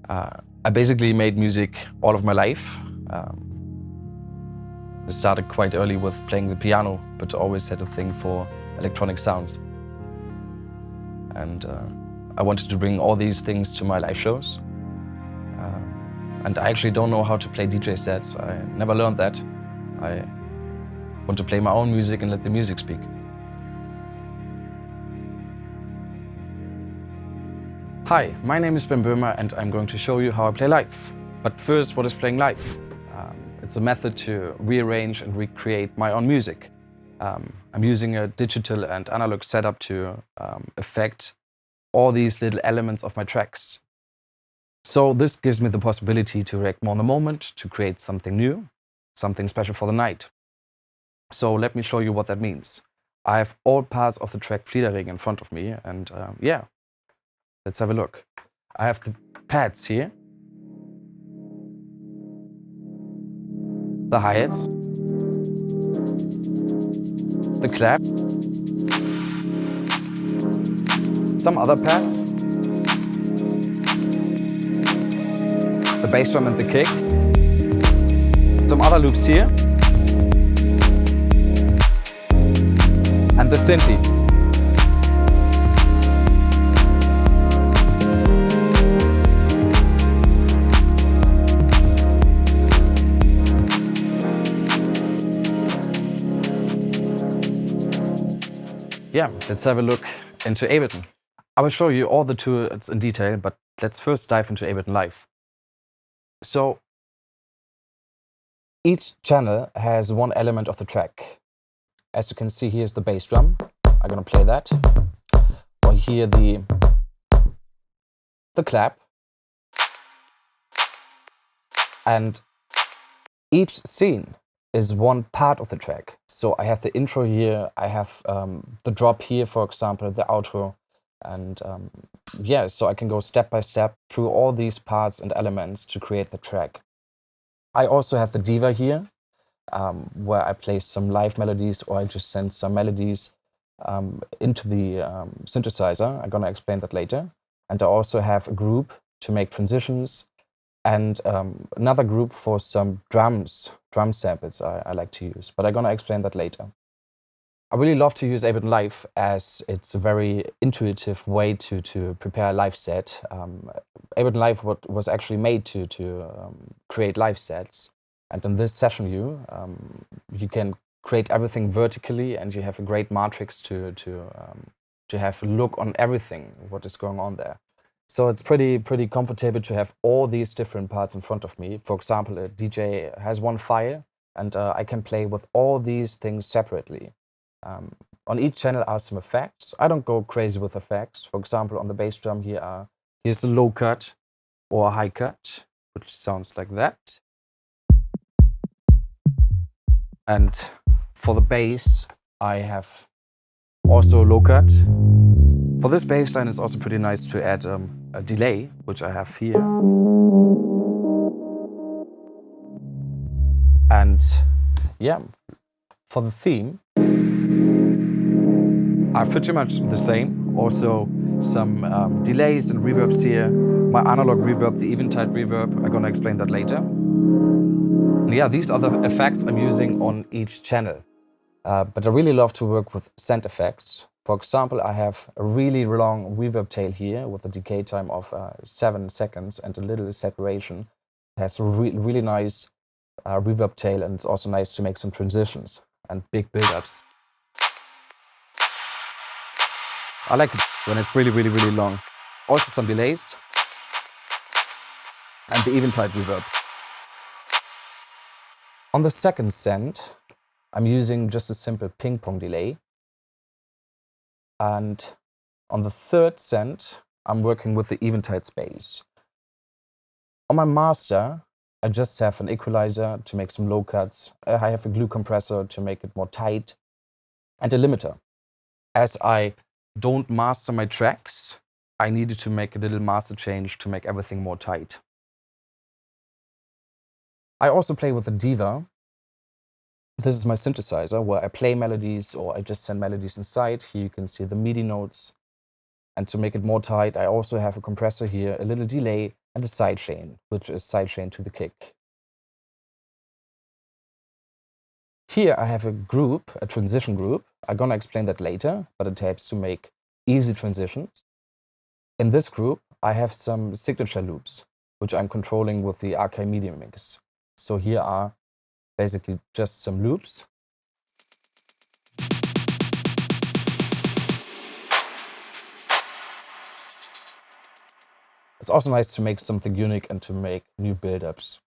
I basically made music all of my life. I started quite early with playing the piano, but always had a thing for electronic sounds. And I wanted to bring all these things to my live shows. And I actually don't know how to play DJ sets. I never learned that. I want to play my own music and let the music speak. Hi, my name is Böhmer and I'm going to show you how I play live. But first, what is playing live? It's a method to rearrange and recreate my own music. I'm using a digital and analog setup to affect all these little elements of my tracks. So this gives me the possibility to react more in the moment, to create something new, something special for the night. So let me show you what that means. I have all parts of the track Fliedering in front of me, and yeah, let's have a look. I have the pads here, the hi-hats, the clap, some other pads, the bass drum and the kick, some other loops here, and the synthi. Yeah, let's have a look into Ableton. I will show you all the tools in detail, but let's first dive into Ableton Live. So each channel has one element of the track. As you can see, here's the bass drum. I'm gonna play that. Or here the clap. And each scene is one part of the track. So I have the intro here, I have the drop here, for example, the outro. And yeah, so I can go step by step through all these parts and elements to create the track. I also have the diva here, where I play some live melodies, or I just send some melodies into the synthesizer. I'm gonna explain that later. And I also have a group to make transitions, and another group for some drum samples I like to use, but I'm gonna explain that later. I really love to use Ableton Live as it's a very intuitive way to prepare a live set. Ableton Live was actually made to create live sets, and in this session view, you can create everything vertically, and you have a great matrix to have a look on everything what is going on there. So it's pretty comfortable to have all these different parts in front of me. For example, a DJ has one file, and I can play with all these things separately. On each channel are some effects. I don't go crazy with effects. For example, on the bass drum here's a low cut or a high cut, which sounds like that. And for the bass, I have also a low cut. For this bass line, it's also pretty nice to add a delay, which I have here. And yeah, for the theme, I have pretty much the same. Also some delays and reverbs here. My analog reverb, the Eventide reverb, I'm gonna explain that later. And yeah, these are the effects I'm using on each channel. But I really love to work with send effects. For example, I have a really long reverb tail here with a decay time of 7 seconds and a little saturation. It has a really nice reverb tail, and it's also nice to make some transitions and big build-ups. I like it when it's really long. Also some delays and the Eventide reverb. On the second send, I'm using just a simple ping-pong delay. And on the third send, I'm working with the Eventide space. On my master, I just have an equalizer to make some low cuts. I have a glue compressor to make it more tight, and a limiter. As I don't master my tracks, I needed to make a little master change to make everything more tight. I also play with the diva. This is my synthesizer where I play melodies, or I just send melodies inside. Here you can see the Midi notes. And to make it more tight, I also have a compressor here, a little delay, and a sidechain, which is sidechain to the kick. Here I have a group, a transition group. I'm gonna explain that later, but it helps to make easy transitions. In this group, I have some signature loops, which I'm controlling with the Akai Midimix. So here are basically just some loops. It's also nice to make something unique and to make new build-ups.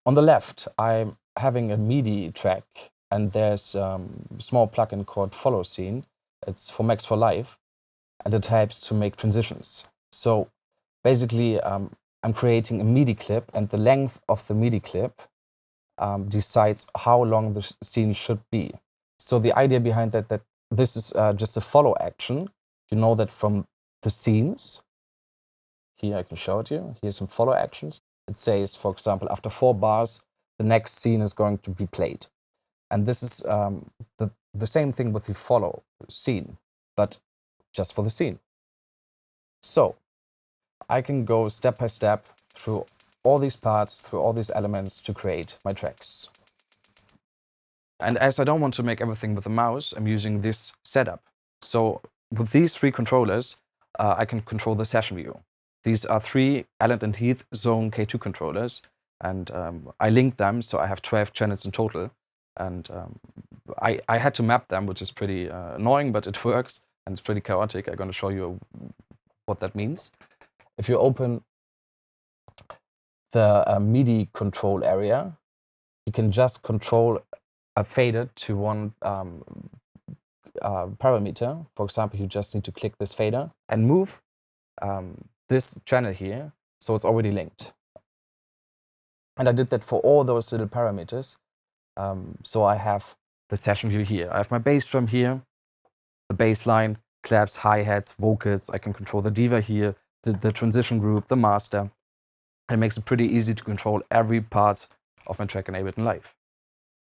On the left, I'm having a Midi track, and there's a small plugin called Follow Scene. It's for Max for Live, and it helps to make transitions. So basically, I'm creating a Midi clip, and the length of the Midi clip decides how long the scene should be. So the idea behind that this is just a follow action. You know that from the scenes. Here I can show it you. Here's some follow actions. It says, for example, after 4 bars, the next scene is going to be played. And this is the same thing with the follow scene, but just for the scene. So I can go step by step through all these parts, through all these elements to create my tracks. And as I don't want to make everything with the mouse, I'm using this setup. So with these 3 controllers, I can control the session view. These are 3 Allen & Heath Xone K2 controllers, and I linked them, so I have 12 channels in total. And I had to map them, which is pretty annoying, but it works, and it's pretty chaotic. I'm going to show you what that means. If you open the MIDI control area, you can just control a fader to one parameter. For example, you just need to click this fader and move this channel here, so it's already linked. And I did that for all those little parameters. So I have the session view here. I have my bass drum here, the bass line, claps, hi-hats, vocals. I can control the diva here, the transition group, the master. And it makes it pretty easy to control every part of my track in Ableton Live.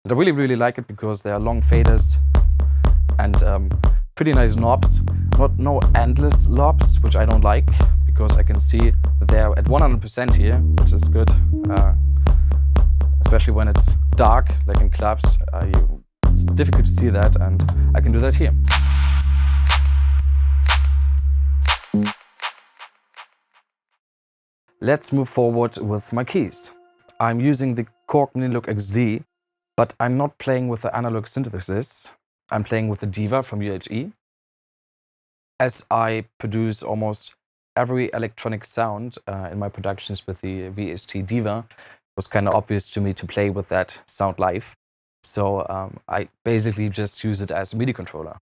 And I really, really like it because there are long faders and pretty nice knobs. No endless knobs, which I don't like, because I can see that they're at 100% here, which is good. Especially when it's dark, like in clubs. It's difficult to see that, and I can do that here. Let's move forward with my keys. I'm using the Korg Minilogue XD, but I'm not playing with the analog synthesis. I'm playing with the Diva from UHE. As I produce almost every electronic sound in my productions with the VST Diva, it was kind of obvious to me to play with that sound live. So I basically just use it as a MIDI controller.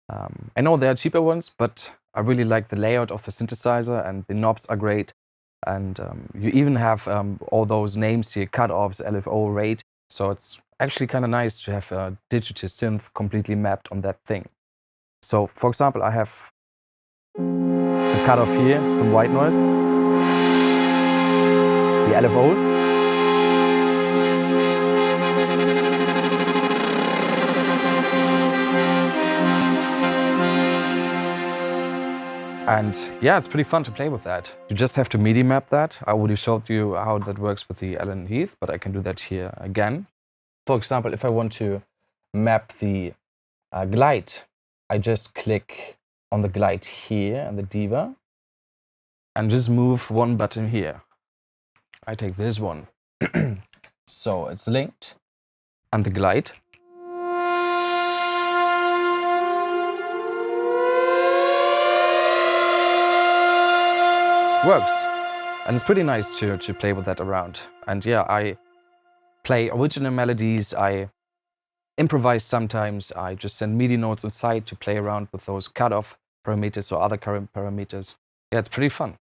I know there are cheaper ones, but I really like the layout of the synthesizer, and the knobs are great. And you even have all those names here, cutoffs, LFO, rate. So it's actually kind of nice to have a digital synth completely mapped on that thing. So for example, I have the cutoff here, some white noise, the LFOs, and yeah, it's pretty fun to play with that. You just have to MIDI map that. I already showed you how that works with the Allen & Heath, but I can do that here again. For example, if I want to map the glide, I just click on the glide here and the Diva and just move one button here. I take this one. So it's linked, and the glide. Works, and it's pretty nice to play with that around. And yeah, I play original melodies, I improvise sometimes, I just send MIDI notes inside to play around with those cutoff parameters or other current parameters. Yeah, it's pretty fun.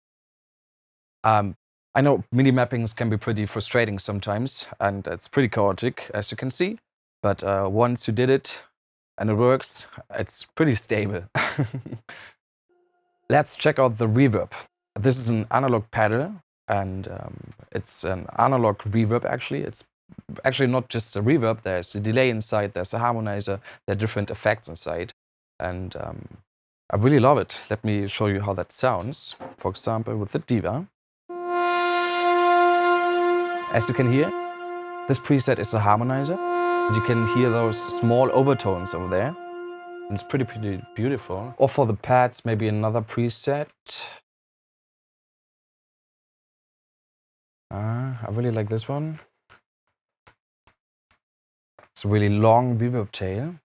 I know MIDI mappings can be pretty frustrating sometimes, and it's pretty chaotic, as you can see. But once you did it and it works, it's pretty stable. Let's check out the reverb. This is an analog pedal, and it's an analog reverb actually. It's actually not just a reverb, there's a delay inside, there's a harmonizer, there are different effects inside. And I really love it. Let me show you how that sounds. For example, with the Diva. As you can hear, this preset is a harmonizer. You can hear those small overtones over there. It's pretty beautiful. Or for the pads, maybe another preset. I really like this one. It's a really long reverb tail.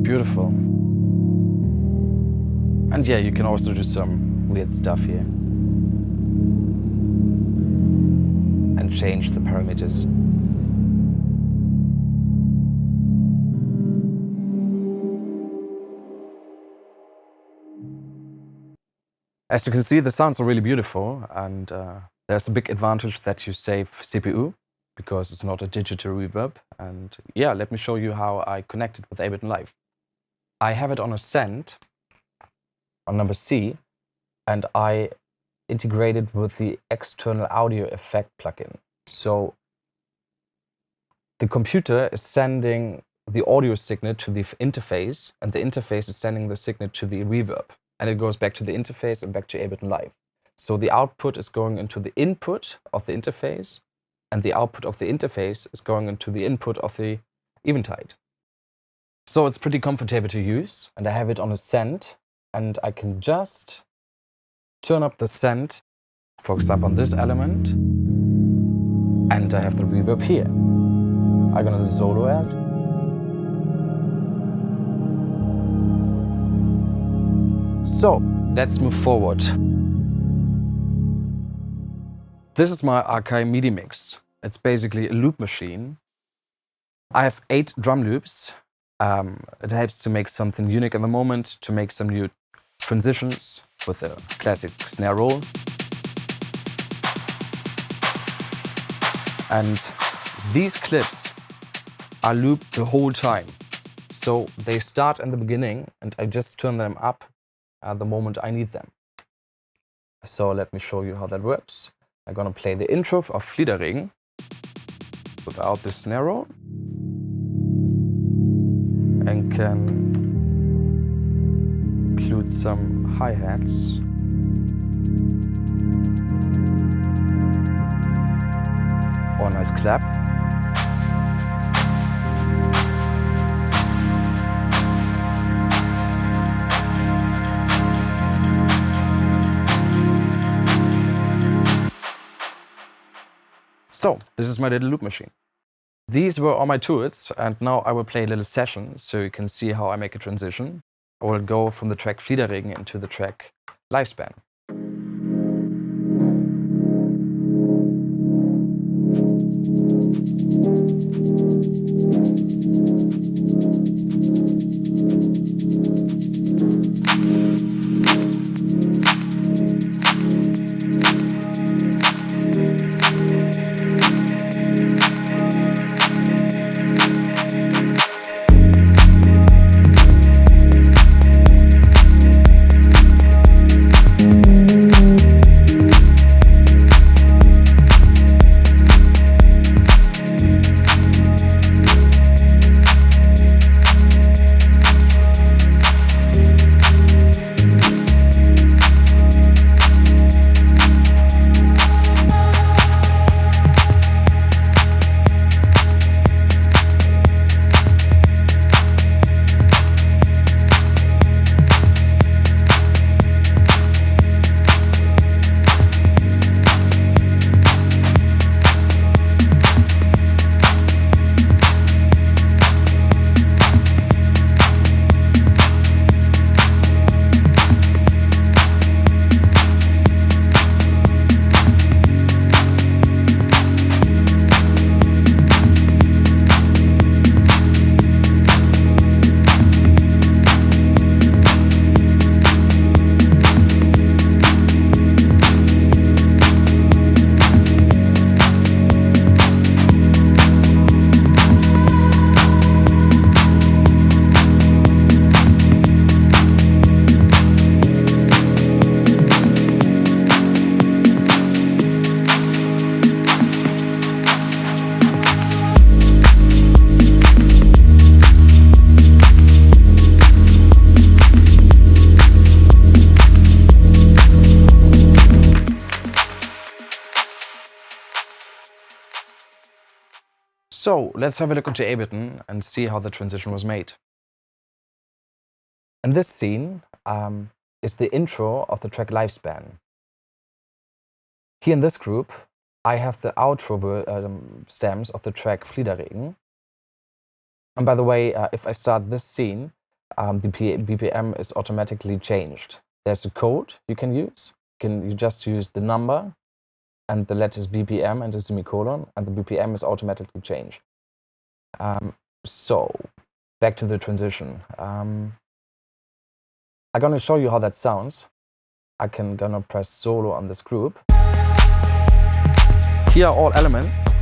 Beautiful. And yeah, you can also do some weird stuff here. And change the parameters. As you can see, the sounds are really beautiful, and there's a big advantage that you save CPU, because it's not a digital reverb. And yeah, let me show you how I connect it with Ableton Live. I have it on a send, on number C, and I integrate it with the external audio effect plugin. So the computer is sending the audio signal to the interface, and the interface is sending the signal to the reverb. And it goes back to the interface and back to Ableton Live. So the output is going into the input of the interface, and the output of the interface is going into the input of the Eventide. So it's pretty comfortable to use, and I have it on a send, and I can just turn up the send, for example, on this element, and I have the reverb here. I'm gonna solo add. So, let's move forward. This is my Akai Midimix. It's basically a loop machine. I have 8 drum loops. It helps to make something unique in the moment, to make some new transitions with a classic snare roll. And these clips are looped the whole time. So they start in the beginning, and I just turn them up at the moment I need them. So let me show you how that works. I'm gonna play the intro of Fliederregen without the snare roll, and can include some hi-hats. Or a nice clap. So, this is my little loop machine. These were all my tools, and now I will play a little session so you can see how I make a transition. I will go from the track Fliederregen into the track Lifespan. So let's have a look into Ableton and see how the transition was made. And this scene is the intro of the track Lifespan. Here in this group, I have the outro stems of the track Fliederregen. And by the way, if I start this scene, the BPM is automatically changed. There's a code you can use. You just use the number and the letters BPM and a semicolon, and the BPM is automatically changed. So back to the transition. I'm gonna show you how that sounds. Gonna press solo on this group. Here are all elements,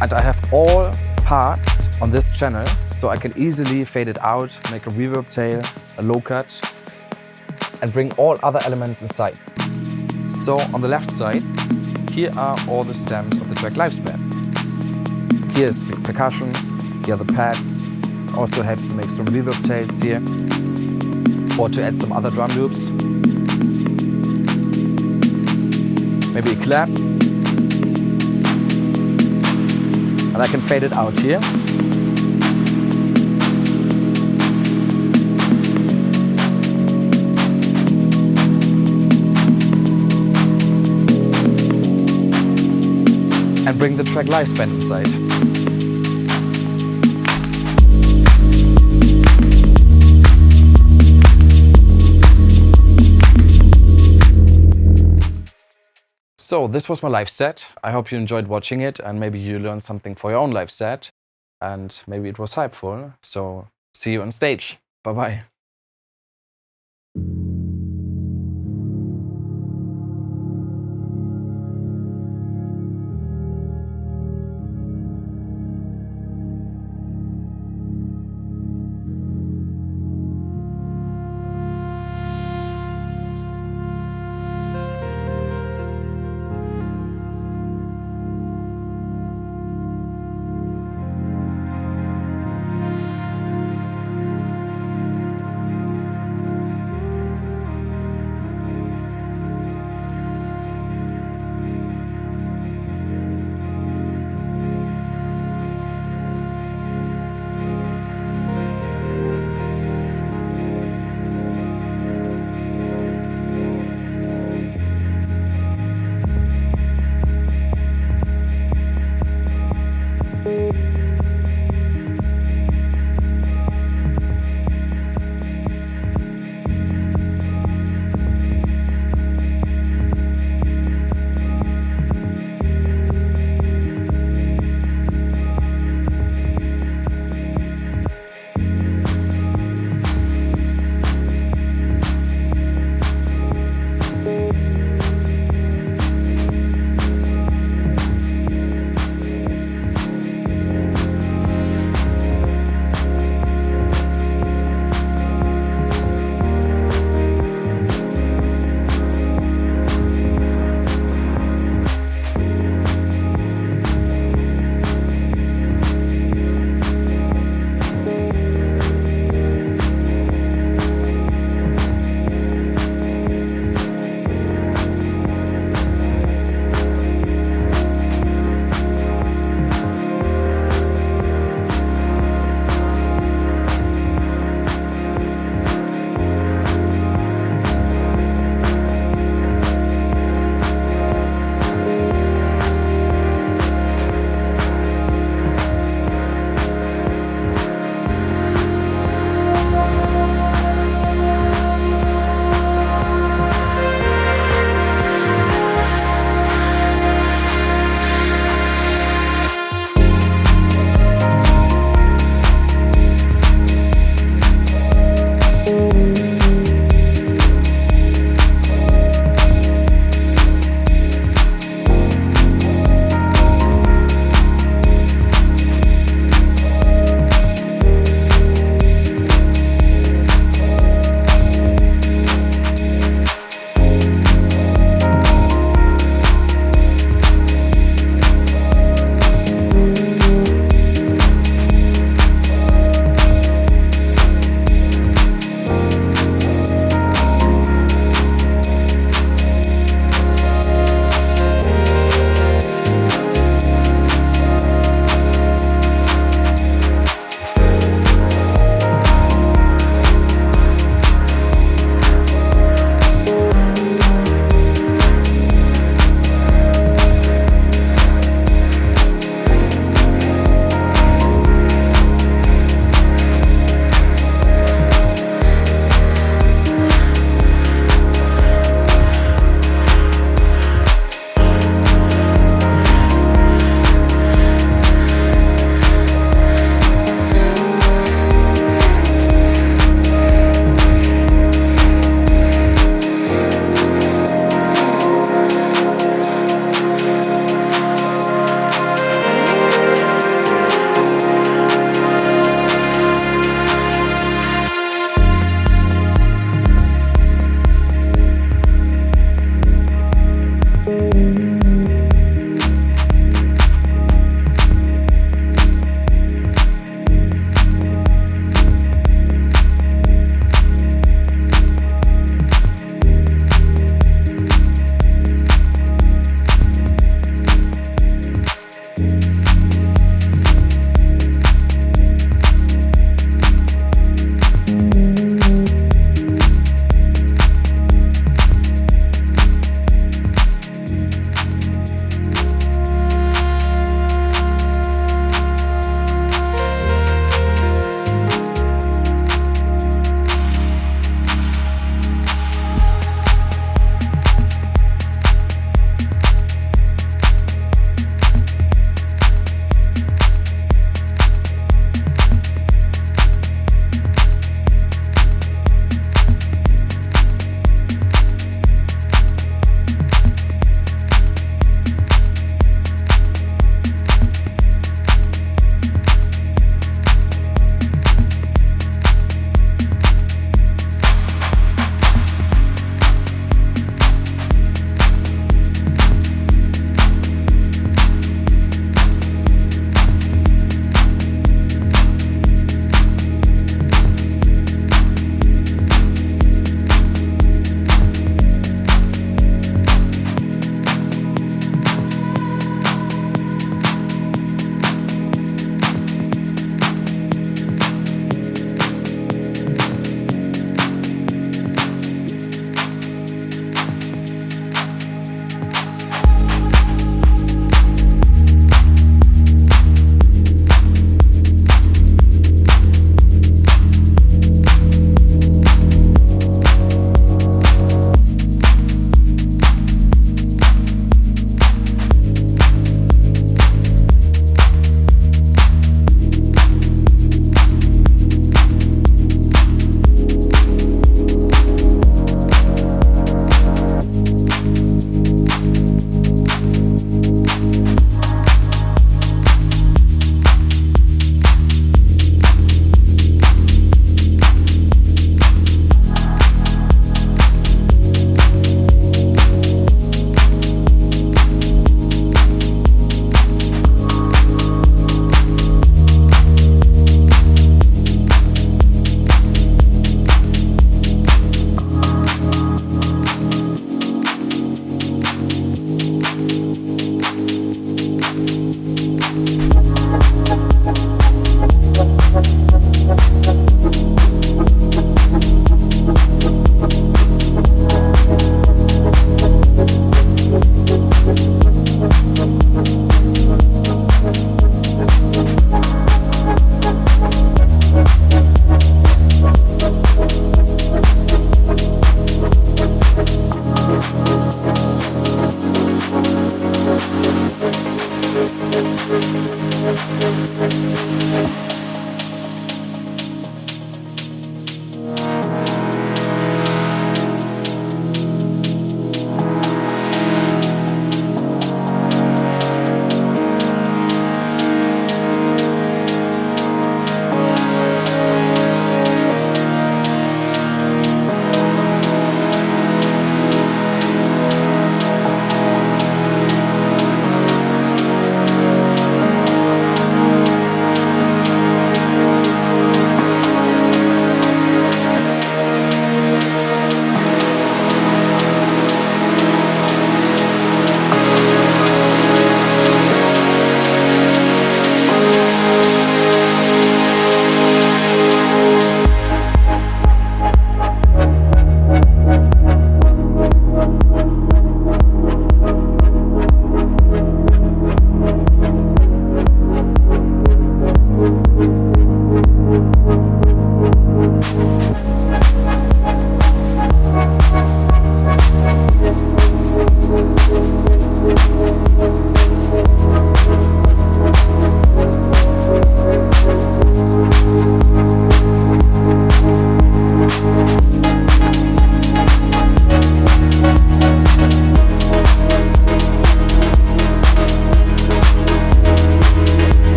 and I have all parts on this channel, so I can easily fade it out, make a reverb tail, a low cut, and bring all other elements inside. So on the left side, here are all the stems of the track Lifespan. Here is percussion, here are the pads. Also helps to make some reverb tails here, or to add some other drum loops. Maybe a clap. And I can fade it out here. And bring the track Lifespan inside. So this was my live set. I hope you enjoyed watching it, and maybe you learned something for your own live set, and maybe it was helpful. So see you on stage. Bye-bye.